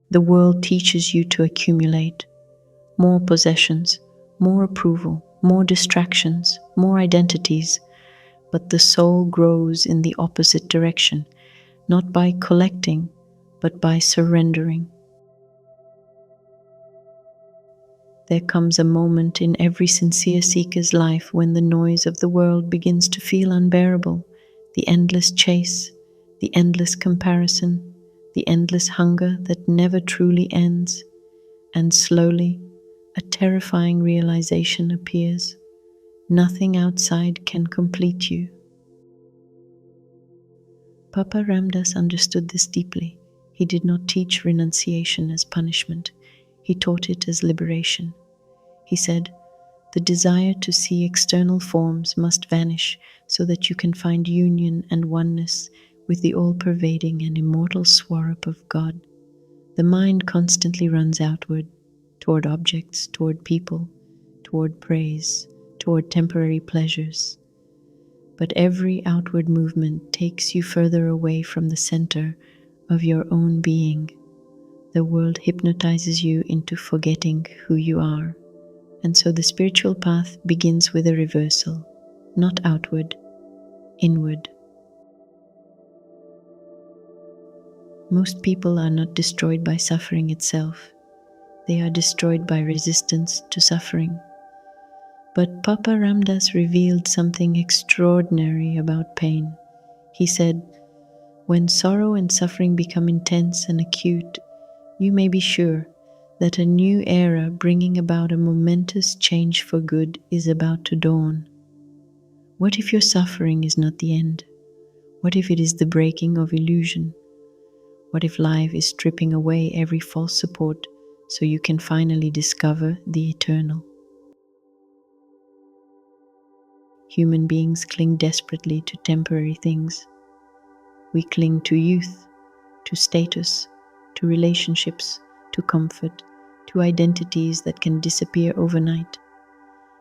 The world teaches you to accumulate more possessions, more approval, more distractions, more identities, but the soul grows in the opposite direction, not by collecting, but by surrendering. There comes a moment in every sincere seeker's life when the noise of the world begins to feel unbearable, the endless chase, the endless comparison, the endless hunger that never truly ends, and slowly a terrifying realization appears. Nothing outside can complete you. Papa Ramdas understood this deeply. He did not teach renunciation as punishment. He taught it as liberation. He said, "The desire to see external forms must vanish so that you can find union and oneness with the all-pervading and immortal Swarup of God." The mind constantly runs outward, toward objects, toward people, toward praise, toward temporary pleasures. But every outward movement takes you further away from the center of your own being. The world hypnotizes you into forgetting who you are. And so the spiritual path begins with a reversal, not outward, inward. Most people are not destroyed by suffering itself. They are destroyed by resistance to suffering. But Papa Ramdas revealed something extraordinary about pain. He said, "When sorrow and suffering become intense and acute, you may be sure that a new era bringing about a momentous change for good is about to dawn. What if your suffering is not the end? What if it is the breaking of illusion? What if life is stripping away every false support so you can finally discover the eternal?" Human beings cling desperately to temporary things. We cling to youth, to status, to relationships, to comfort, to identities that can disappear overnight.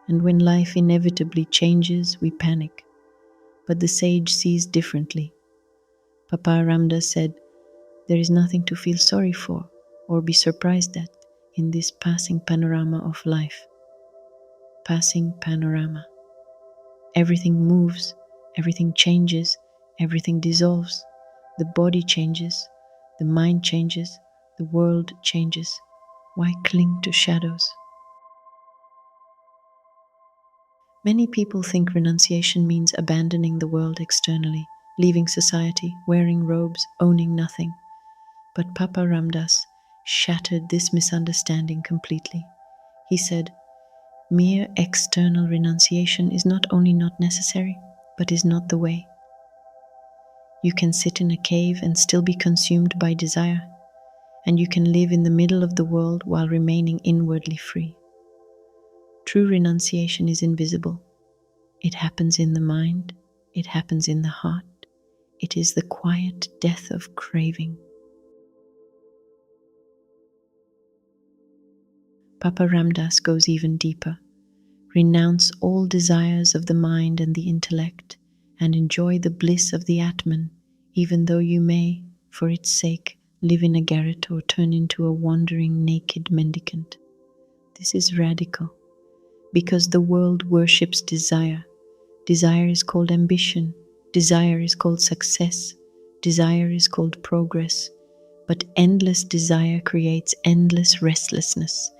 And when life inevitably changes, we panic. But the sage sees differently. Papa Ramdas said, "There is nothing to feel sorry for or be surprised at in this passing panorama of life." Passing panorama. Everything moves, everything changes, everything dissolves. The body changes, the mind changes, the world changes. Why cling to shadows? Many people think renunciation means abandoning the world externally, leaving society, wearing robes, owning nothing. But Papa Ramdas shattered this misunderstanding completely. He said, "Mere external renunciation is not only not necessary, but is not the way. You can sit in a cave and still be consumed by desire, and you can live in the middle of the world while remaining inwardly free. True renunciation is invisible. It happens in the mind, it happens in the heart. It is the quiet death of craving." Papa Ramdas goes even deeper. Renounce all desires of the mind and the intellect, and enjoy the bliss of the Atman, even though you may, for its sake, live in a garret or turn into a wandering naked mendicant. This is radical, because the world worships desire. Desire is called ambition, desire is called success, desire is called progress, but endless desire creates endless restlessness.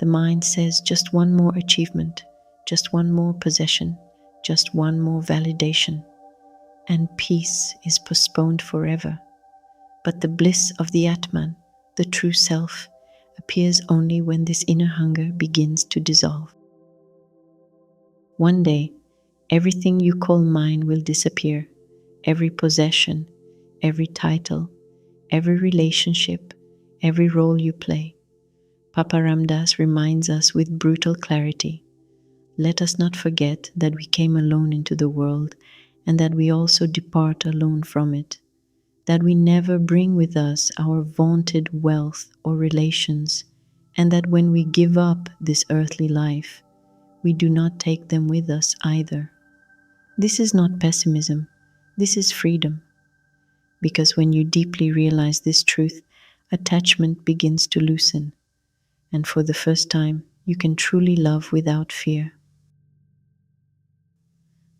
The mind says just one more achievement, just one more possession, just one more validation, and peace is postponed forever. But the bliss of the Atman, the true self, appears only when this inner hunger begins to dissolve. One day, everything you call mine will disappear. Every possession, every title, every relationship, every role you play. Papa Ramdas reminds us with brutal clarity, let us not forget that we came alone into the world and that we also depart alone from it, that we never bring with us our vaunted wealth or relations, and that when we give up this earthly life, we do not take them with us either. This is not pessimism, this is freedom. Because when you deeply realize this truth, attachment begins to loosen, and for the first time, you can truly love without fear.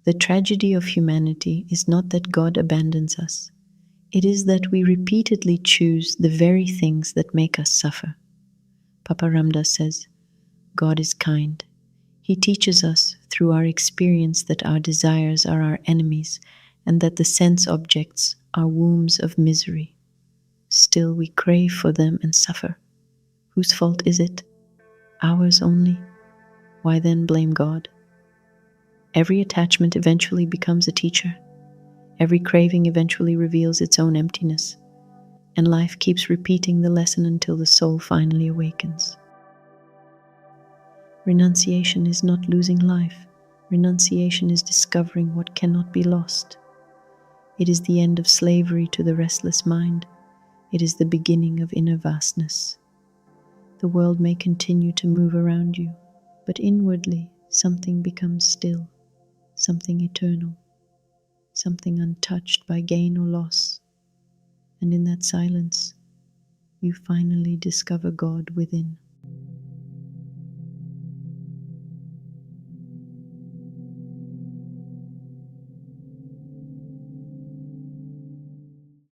The tragedy of humanity is not that God abandons us, it is that we repeatedly choose the very things that make us suffer. Papa Ramdas says, God is kind. He teaches us through our experience that our desires are our enemies and that the sense objects are wombs of misery. Still, we crave for them and suffer. Whose fault is it? Ours only. Why then blame God? Every attachment eventually becomes a teacher. Every craving eventually reveals its own emptiness. And life keeps repeating the lesson until the soul finally awakens. Renunciation is not losing life. Renunciation is discovering what cannot be lost. It is the end of slavery to the restless mind. It is the beginning of inner vastness. The world may continue to move around you, but inwardly something becomes still, something eternal, something untouched by gain or loss. And in that silence, you finally discover God within.